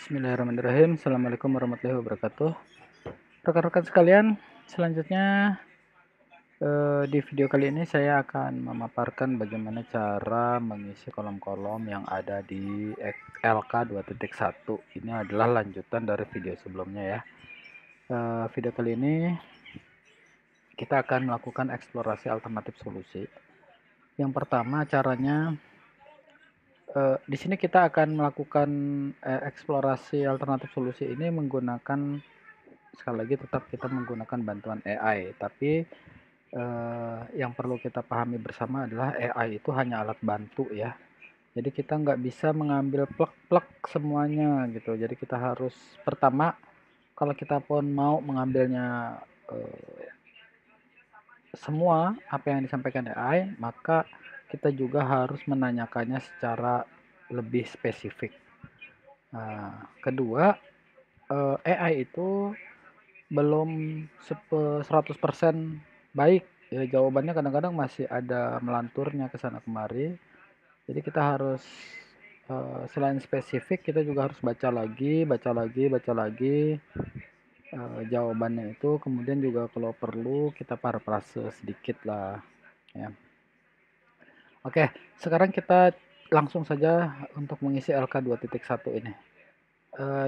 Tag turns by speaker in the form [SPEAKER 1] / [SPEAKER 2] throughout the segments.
[SPEAKER 1] Bismillahirrahmanirrahim. Assalamualaikum warahmatullahi wabarakatuh. Rekan-rekan sekalian, selanjutnya di video kali ini saya akan memaparkan bagaimana cara mengisi kolom-kolom yang ada di LK 2.1. Ini adalah lanjutan dari video sebelumnya ya. Video kali ini kita akan melakukan eksplorasi alternatif solusi. Yang pertama caranya di sini kita akan melakukan eksplorasi alternatif solusi ini menggunakan, sekali lagi tetap kita menggunakan bantuan AI, tapi yang perlu kita pahami bersama adalah AI itu hanya alat bantu ya. Jadi kita nggak bisa mengambil plek-plek semuanya gitu. Jadi kita harus pertama, kalau kita pun mau mengambilnya semua apa yang disampaikan AI, maka kita juga harus menanyakannya secara lebih spesifik. Nah, kedua, AI itu belum 100% baik ya, jawabannya kadang-kadang masih ada melanturnya ke sana kemari. Jadi kita harus selain spesifik, kita juga harus baca lagi jawabannya itu, kemudian juga kalau perlu kita parafrase sedikit lah ya. Oke, sekarang kita langsung saja untuk mengisi LK 2.1 ini.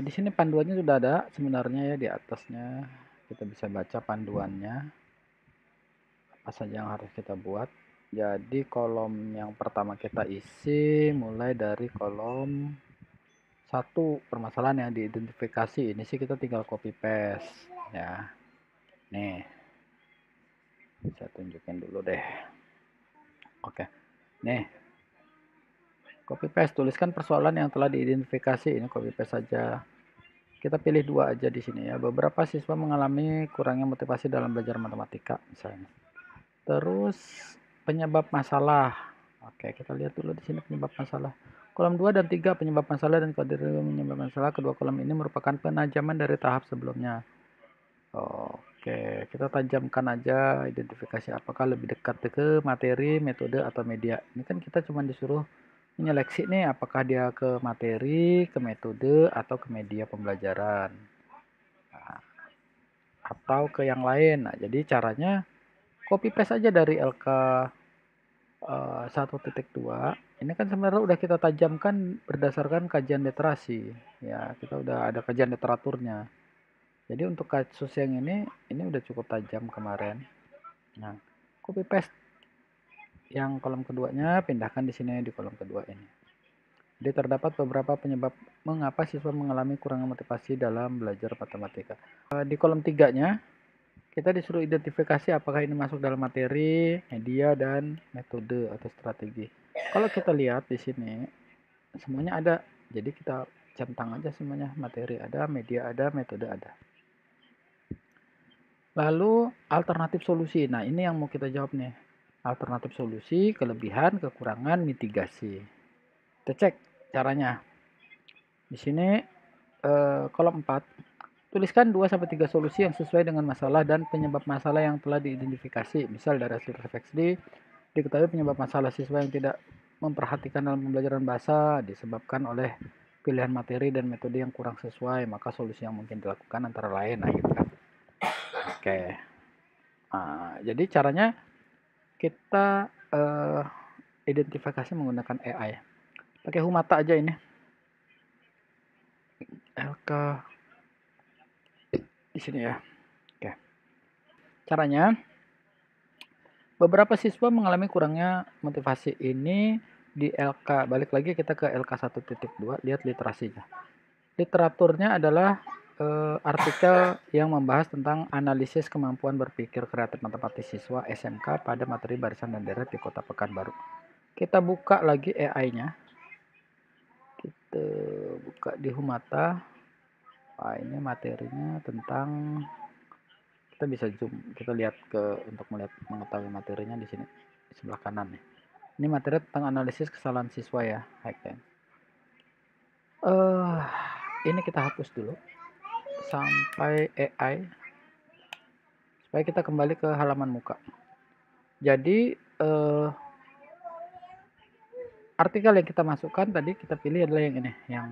[SPEAKER 1] Di sini panduannya sudah ada sebenarnya ya, di atasnya kita bisa baca panduannya apa saja yang harus kita buat. Jadi kolom yang pertama kita isi mulai dari kolom 1, permasalahan yang diidentifikasi. Ini sih kita tinggal copy paste ya. Nih, saya tunjukin dulu deh. Oke, nih copy paste, tuliskan persoalan yang telah diidentifikasi. Ini copy paste saja. Kita pilih 2 aja di sini ya. Beberapa siswa mengalami kurangnya motivasi dalam belajar matematika misalnya. Terus penyebab masalah. Oke, kita lihat dulu di sini penyebab masalah. Kolom 2 dan 3 penyebab masalah dan kode penyebab masalah. Kedua kolom ini merupakan penajaman dari tahap sebelumnya. Oke, kita tajamkan aja identifikasi apakah lebih dekat ke materi, metode, atau media. Ini kan kita cuma disuruh menyeleksi nih apakah dia ke materi, ke metode, atau ke media pembelajaran. Nah, atau ke yang lain. Nah, jadi caranya copy paste aja dari LK 1.2. Ini kan sebenarnya udah kita tajamkan berdasarkan kajian literasi ya, kita udah ada kajian literaturnya. Jadi untuk kasus yang ini udah cukup tajam kemarin. Nah, copy paste yang kolom keduanya, pindahkan di sini di kolom kedua ini. Jadi terdapat beberapa penyebab mengapa siswa mengalami kurangnya motivasi dalam belajar matematika. Di kolom 3-nya kita disuruh identifikasi apakah ini masuk dalam materi, media, dan metode atau strategi. Kalau kita lihat di sini semuanya ada, jadi kita centang aja semuanya, materi ada, media ada, metode ada. Lalu alternatif solusi. Nah, ini yang mau kita jawab nih. Alternatif solusi, kelebihan, kekurangan, mitigasi. Kita cek caranya. Di sini kolom 4, tuliskan 2-3 solusi yang sesuai dengan masalah dan penyebab masalah yang telah diidentifikasi. Misal dari hasil refleksi diketahui penyebab masalah siswa yang tidak memperhatikan dalam pembelajaran bahasa disebabkan oleh pilihan materi dan metode yang kurang sesuai, maka solusi yang mungkin dilakukan antara lain. Nah, gitu kan. Oke. Nah, jadi caranya kita identifikasi menggunakan AI. Pakai Humata aja ini. LK di sini ya. Oke. Caranya, beberapa siswa mengalami kurangnya motivasi ini di LK. Balik lagi kita ke LK 1.2, lihat literasinya. Literaturnya adalah artikel yang membahas tentang analisis kemampuan berpikir kreatif matematis siswa SMK pada materi barisan dan deret di Kota Pekanbaru. Kita buka lagi AI-nya. Kita buka di Humata. Nah, ini materinya tentang, kita bisa zoom, kita lihat untuk mengetahui materinya di sini di sebelah kanan nih. Ini materi tentang analisis kesalahan siswa ya, ini kita hapus dulu sampai AI supaya kita kembali ke halaman muka. Jadi artikel yang kita masukkan tadi kita pilih adalah yang ini, yang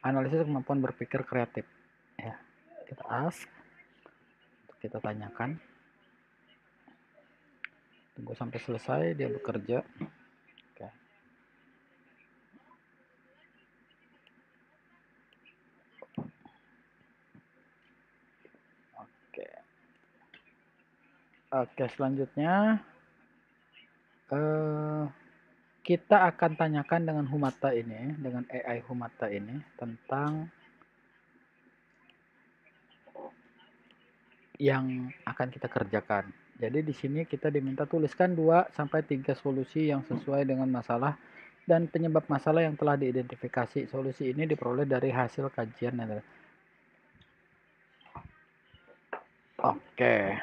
[SPEAKER 1] analisis kemampuan berpikir kreatif. Ya, kita ask, kita tanyakan, tunggu sampai selesai dia bekerja. Oke. Oke. Oke, selanjutnya kita akan tanyakan dengan Humata ini, dengan AI Humata ini tentang yang akan kita kerjakan. Jadi di sini kita diminta tuliskan 2 sampai 3 solusi yang sesuai dengan masalah dan penyebab masalah yang telah diidentifikasi. Solusi ini diperoleh dari hasil kajian. Oke.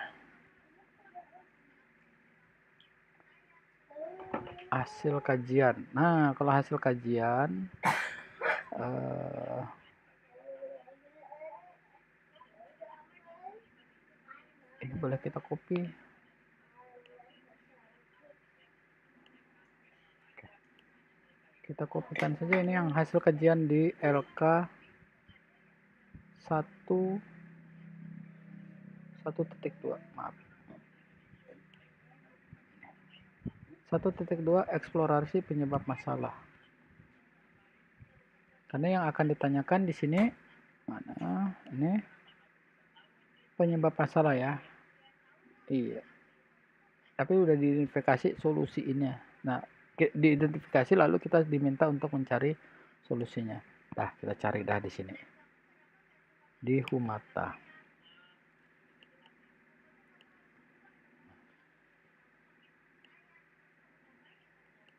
[SPEAKER 1] Hasil kajian. Nah, kalau hasil kajian ini boleh kita copy. Kita kopikan saja ini yang hasil kajian di LK 1.2, maaf. 1.2 eksplorasi penyebab masalah. Karena yang akan ditanyakan di sini mana? Ini penyebab masalah ya. Iya. Tapi udah diidentifikasi solusi ini. Nah, diidentifikasi lalu kita diminta untuk mencari solusinya. Nah, kita cari dah di sini. Di Humata.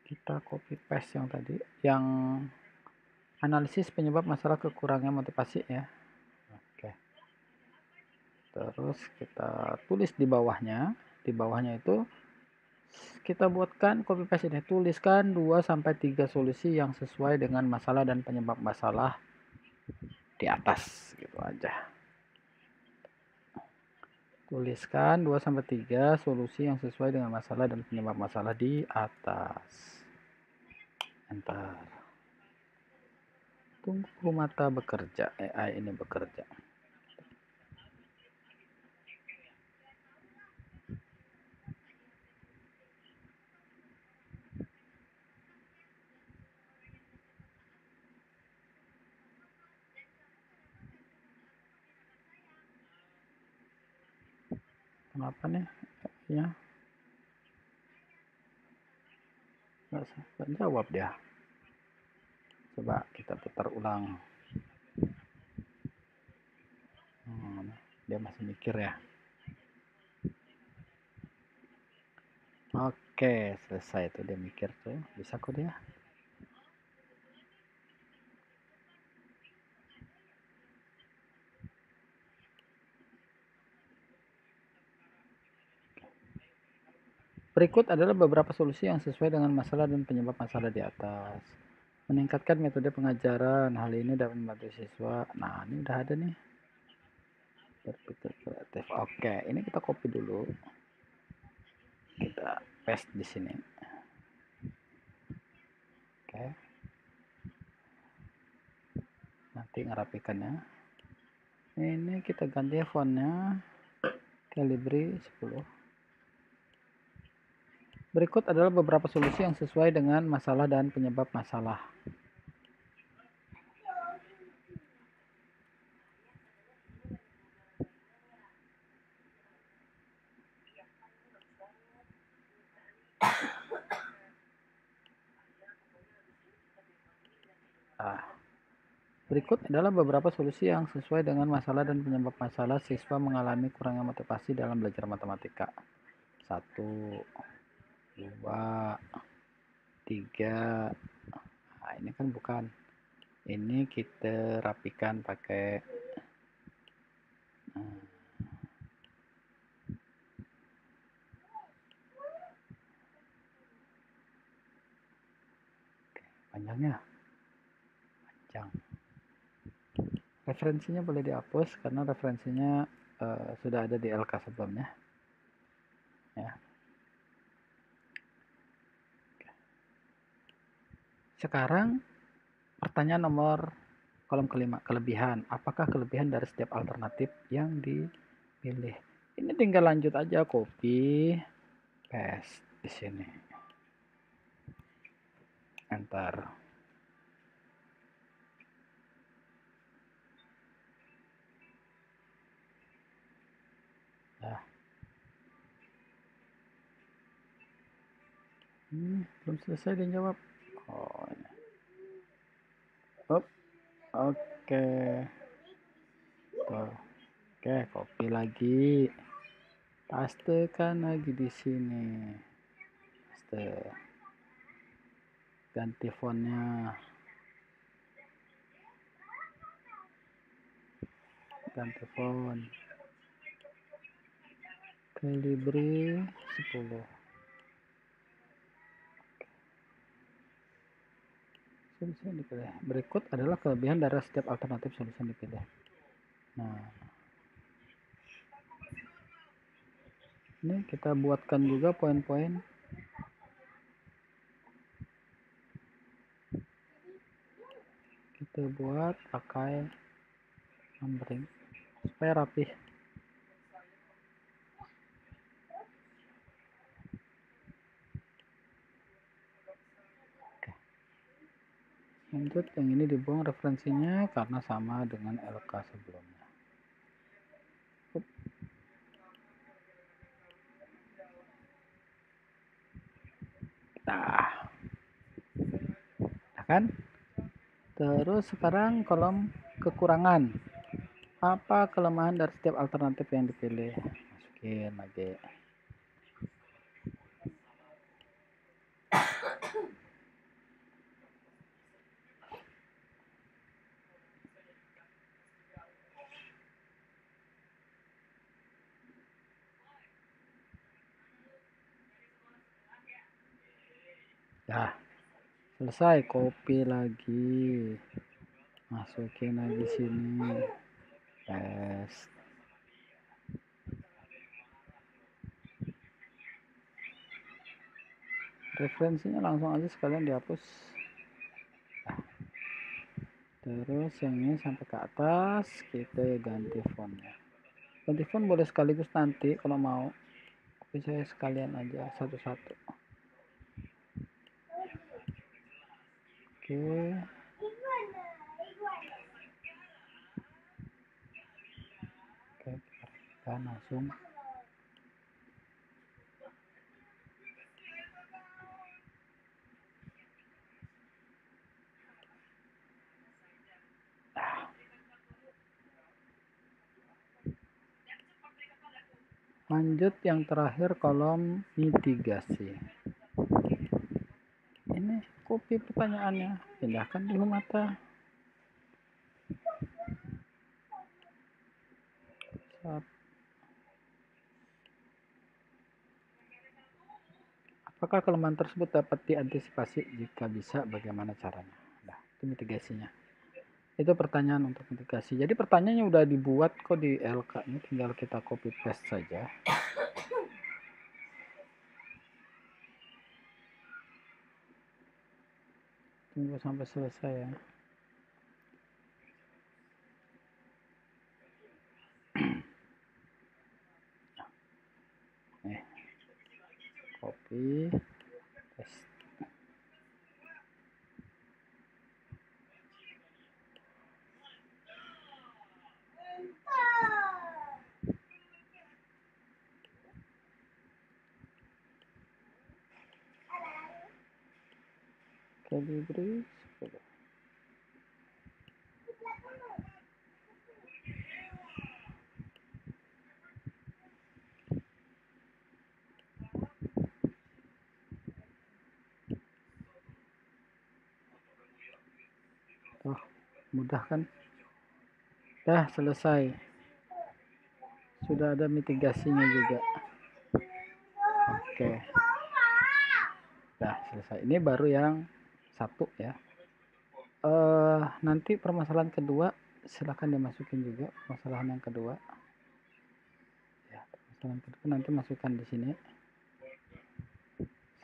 [SPEAKER 1] Kita copy paste yang tadi, yang analisis penyebab masalah kekurangnya motivasi ya. Oke. Terus kita tulis di bawahnya. Di bawahnya itu kita buatkan copy paste ini. Tuliskan 2 sampai 3 solusi yang sesuai dengan masalah dan penyebab masalah di atas, gitu aja. Tuliskan 2 sampai 3 solusi yang sesuai dengan masalah dan penyebab masalah di atas. Enter. Tunggu mata bekerja, AI ini bekerja. Kenapa nih? Ya, nggak jawab dia. Coba kita putar ulang. Dia masih mikir ya. Oke, selesai tuh dia mikir tuh. Bisa kok dia. Berikut adalah beberapa solusi yang sesuai dengan masalah dan penyebab masalah di atas. Meningkatkan metode pengajaran. Hal ini dapat membantu siswa. Nah, ini udah ada nih. Berpikir kreatif. Oke, ini kita copy dulu. Kita paste di sini. Oke. Nanti ngerapikannya. Ini kita ganti fontnya. Calibri 10. Berikut adalah beberapa solusi yang sesuai dengan masalah dan penyebab masalah. Berikut adalah beberapa solusi yang sesuai dengan masalah dan penyebab masalah siswa mengalami kurangnya motivasi dalam belajar matematika. 1, 2, 3. Nah, ini kan bukan. Ini kita rapikan pakai panjangnya. Panjang. Referensinya boleh dihapus karena referensinya sudah ada di LK sebelumnya. Ya. Sekarang pertanyaan nomor kolom kelima, kelebihan. Apakah kelebihan dari setiap alternatif yang dipilih? Ini tinggal lanjut aja, copy, paste di sini. Enter. Nah. Belum selesai dia jawab. Oh, ini. Oke. Tuh. Oke, copy lagi. Pastekan lagi di sini. Paste. Ganti fontnya. Ganti font. Calibri 10. Solusi yang dipilih. Berikut adalah kelebihan dari setiap alternatif solusi yang dipilih. Nah, ini kita buatkan juga poin-poin. Kita buat pakai numbering supaya rapih. Lanjut, yang ini dibuang referensinya karena sama dengan LK sebelumnya. Nah, kan? Terus sekarang kolom kekurangan. Apa kelemahan dari setiap alternatif yang dipilih? Masukin lagi. Nah, selesai, copy lagi, masukin lagi sini, paste. Referensinya langsung aja sekalian dihapus. Nah, terus yang ini sampai ke atas kita ganti fontnya. Ganti font boleh sekaligus nanti kalau mau, tapi saya sekalian aja satu-satu. Oke. Oke, kita langsung lanjut. Yang terakhir kolom mitigasi. Ini copy pertanyaannya, pindahkan di mata. Apakah kelemahan tersebut dapat diantisipasi? Jika bisa, bagaimana caranya? Nah, itu mitigasinya. Itu pertanyaan untuk mitigasi. Jadi pertanyaannya udah dibuat kok di LK, ini tinggal kita copy paste saja. Tunggu sampai selesai ya. Nih, copy paste. Calibri 10. Oh, mudah kan? Dah selesai. Sudah ada mitigasinya juga. Oke. Dah selesai. Ini baru yang satu ya. Nanti permasalahan kedua silahkan dimasukin juga, permasalahan yang kedua ya. Permasalahan kedua nanti masukkan di sini.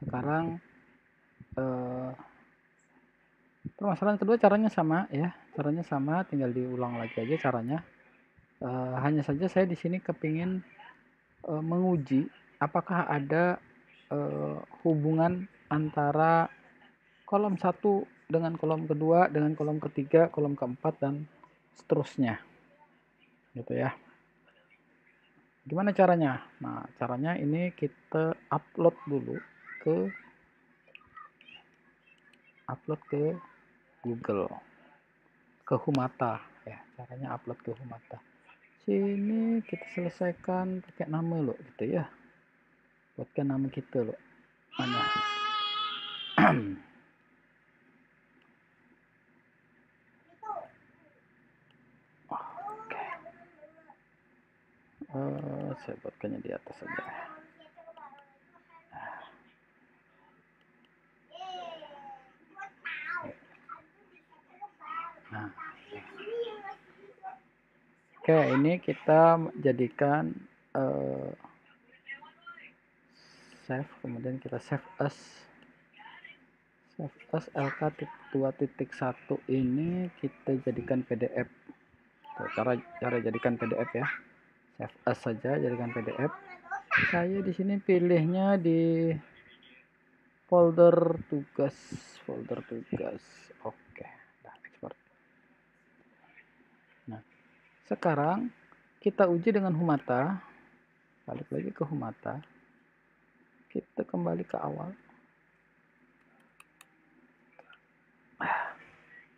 [SPEAKER 1] Sekarang permasalahan kedua caranya sama ya. caranya sama, tinggal diulang lagi aja caranya. Hanya saja saya di sini kepingin menguji apakah ada hubungan antara kolom 1 dengan kolom kedua, dengan kolom ketiga, kolom keempat, dan seterusnya. Gitu ya. Gimana caranya? Nah, caranya ini kita upload dulu ke Google, ke Humata ya. Caranya upload ke Humata. Sini kita selesaikan pakai nama lo gitu ya. Buatkan nama kita lo. Mana? Oke. Saya buatkannya di atas saja. Nah. Oke, ini kita jadikan save, kemudian kita save as LK2.1 ini kita jadikan PDF. Tuh, cara jadikan PDF ya. Save as saja, jadikan PDF. Saya di sini pilihnya di folder tugas. Oke, nah, export. Nah, sekarang kita uji dengan Humata. Balik lagi ke Humata. Kita kembali ke awal.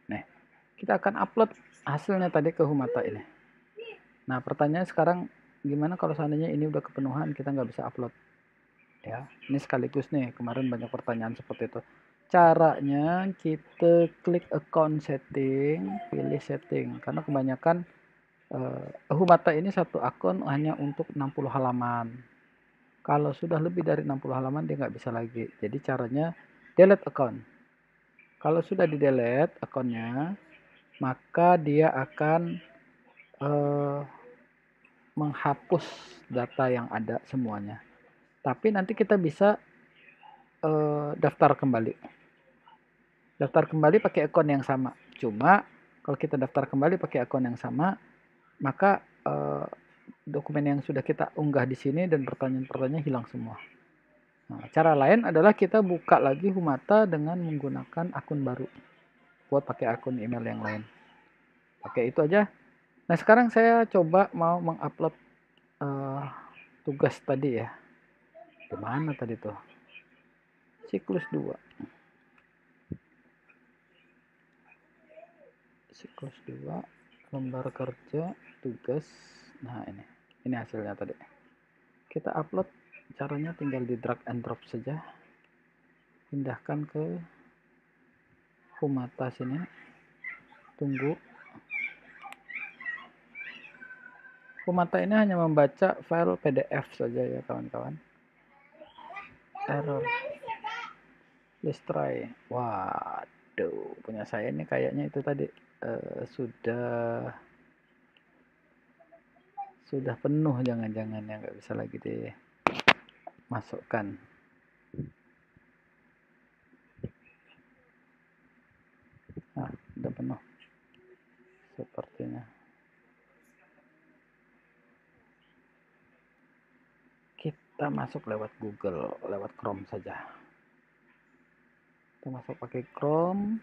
[SPEAKER 1] Nih, kita akan upload hasilnya tadi ke Humata ini. Nah, pertanyaan sekarang gimana kalau seandainya ini udah kepenuhan, kita nggak bisa upload ya. Ini sekaligus nih, kemarin banyak pertanyaan seperti itu. Caranya kita klik account setting, pilih setting, karena kebanyakan Humata ini satu akun hanya untuk 60 halaman. Kalau sudah lebih dari 60 halaman dia nggak bisa lagi. Jadi caranya delete account. Kalau sudah di delete akunnya, maka dia akan menghapus data yang ada semuanya. Tapi nanti kita bisa daftar kembali. Daftar kembali pakai akun yang sama. Cuma kalau kita daftar kembali pakai akun yang sama, maka dokumen yang sudah kita unggah di sini dan pertanyaan-pertanyaan hilang semua. Nah, cara lain adalah kita buka lagi Humata dengan menggunakan akun baru. Buat pakai akun email yang lain. Pakai itu aja. Nah, sekarang saya coba mau mengupload tugas tadi ya. Di mana tadi tuh? Siklus 2. Siklus 2, lembar kerja, tugas. Nah, ini hasilnya tadi. Kita upload, caranya tinggal di drag and drop saja. Pindahkan ke Humata sini. Tunggu. Humata ini hanya membaca file PDF saja ya kawan-kawan. Error. Let's try. Waduh, punya saya ini kayaknya itu tadi sudah penuh, jangan-jangan ya, nggak bisa lagi dimasukkan. Nah, udah penuh sepertinya. Kita masuk lewat Google, lewat Chrome saja. Kita masuk pakai Chrome.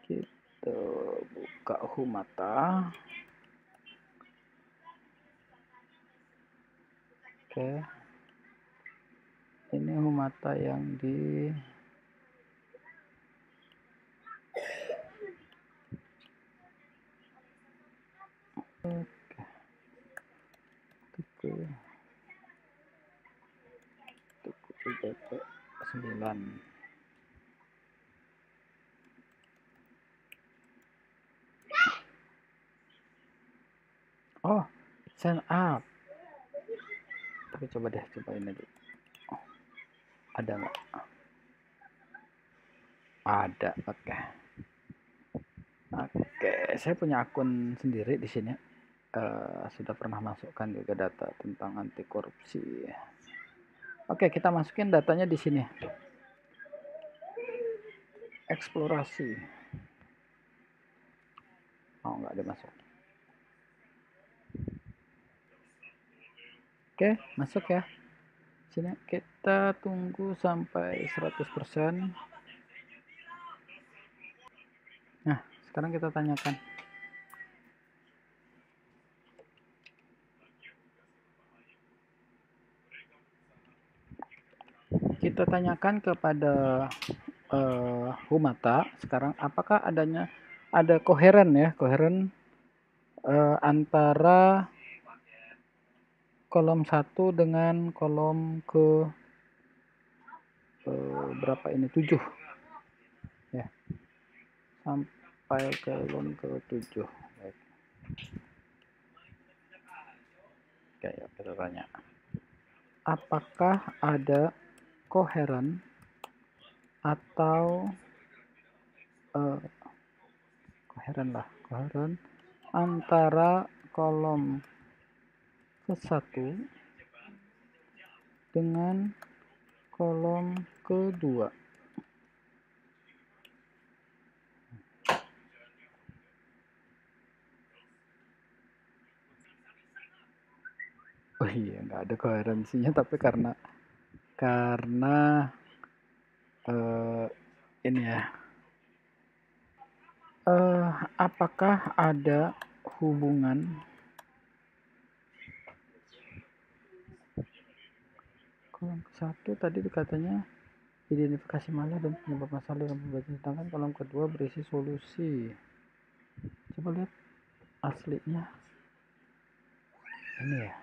[SPEAKER 1] Kita buka Humata. Oke. Ini Humata yang di tuku BP9. Oh, sign up. Tapi coba deh, coba ini dulu. Oh, ada nggak? Ada, oke. Oke, saya punya akun sendiri di sini. Sudah pernah masukkan juga data tentang anti korupsi. Oke, kita masukin datanya di sini. Eksplorasi. Oh, nggak ada masuk. Oke, masuk ya. Sini kita tunggu sampai 100%. Nah, sekarang kita tanyakan. Kita tanyakan kepada Humata sekarang, apakah ada koheren ya, koheren antara kolom 1 dengan kolom ke berapa ini, 7 ya, sampai kolom ke 7. Baik. Oke, ya, kita tanya, apakah ada koheren atau koheren antara kolom ke-1 dengan kolom ke-2. Oh iya, nggak ada koherensinya, tapi karena ini ya, apakah ada hubungan kolom ke-1 tadi katanya identifikasi masalah dan penyebab masalah dalam pembelajaran, sedangkan kolom kedua berisi solusi. Coba lihat aslinya ini ya,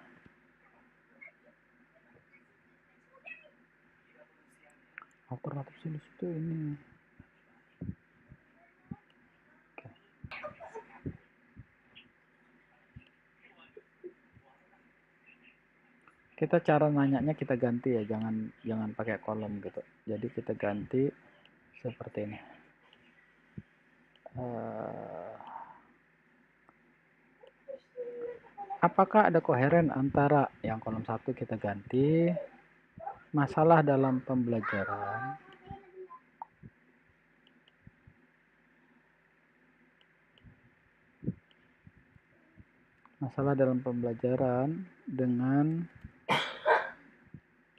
[SPEAKER 1] alternatif solusi itu ini. Oke. Kita cara nanyanya kita ganti ya, jangan pakai kolom gitu, jadi kita ganti seperti ini. Apakah ada koheren antara yang kolom 1 kita ganti masalah dalam pembelajaran dengan,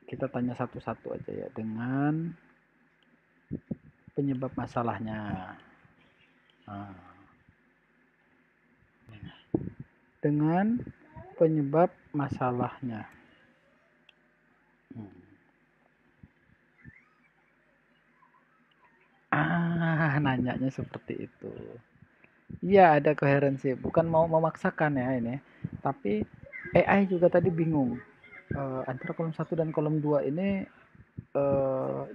[SPEAKER 1] kita tanya satu-satu aja ya, dengan penyebab masalahnya. Dengan penyebab masalahnya. Nanyanya seperti itu. Iya, ada koherensi. Bukan mau memaksakan ya ini. Tapi AI juga tadi bingung. Antara kolom 1 dan kolom 2 ini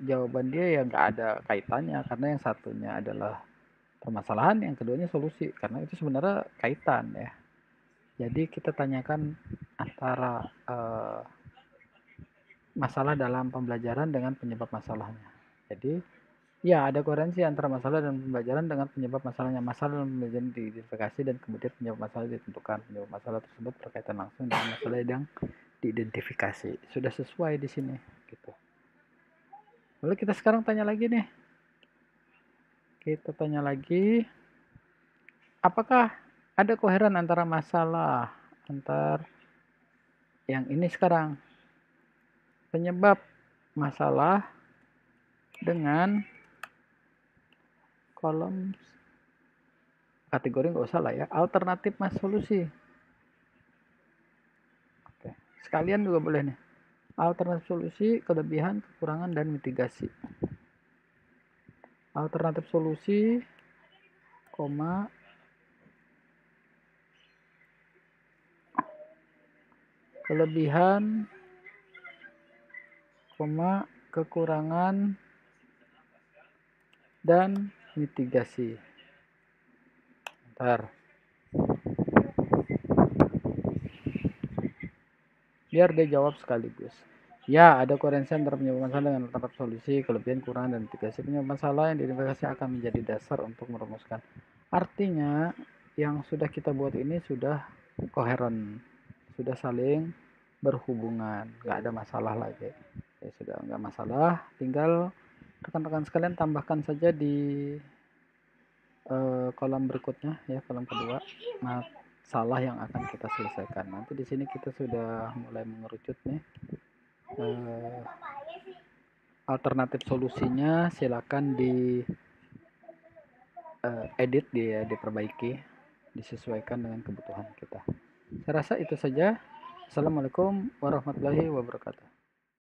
[SPEAKER 1] jawaban dia ya nggak ada kaitannya, karena yang satunya adalah permasalahan, yang keduanya solusi, karena itu sebenarnya kaitan ya. Jadi kita tanyakan antara masalah dalam pembelajaran dengan penyebab masalahnya. Jadi ya ada koherensi antara masalah dan pembelajaran dengan penyebab masalahnya. Masalah dalam pembelajaran diidentifikasi dan kemudian penyebab masalah ditentukan. Penyebab masalah tersebut berkaitan langsung dengan masalah yang diidentifikasi. Sudah sesuai di sini gitu. Lalu kita sekarang tanya lagi nih. Kita tanya lagi, apakah ada koheren antara masalah antar yang ini sekarang, penyebab masalah dengan kolom kategori nggak usah lah ya, alternatif mas solusi. Oke, sekalian juga boleh nih, alternatif solusi, kelebihan, kekurangan, dan mitigasi. Alternatif solusi, koma, kelebihan, koma, kekurangan, dan mitigasi. Bentar. Biar dia jawab sekaligus. Ya, ada koherensi antara penyebab masalah dengan alternatif solusi, kelebihan, kekurangan, dan mitigasi. Penyebab masalah yang diidentifikasi akan menjadi dasar untuk merumuskan. Artinya, yang sudah kita buat ini sudah koheren, sudah saling berhubungan, nggak ada masalah lagi. Ya, sudah nggak masalah, tinggal rekan-rekan sekalian tambahkan saja di kolom berikutnya ya, kolom kedua masalah yang akan kita selesaikan. Nanti di sini kita sudah mulai mengerucut nih. Alternatif solusinya silakan di edit, diperbaiki, disesuaikan dengan kebutuhan kita. Saya rasa itu saja. Assalamualaikum warahmatullahi wabarakatuh.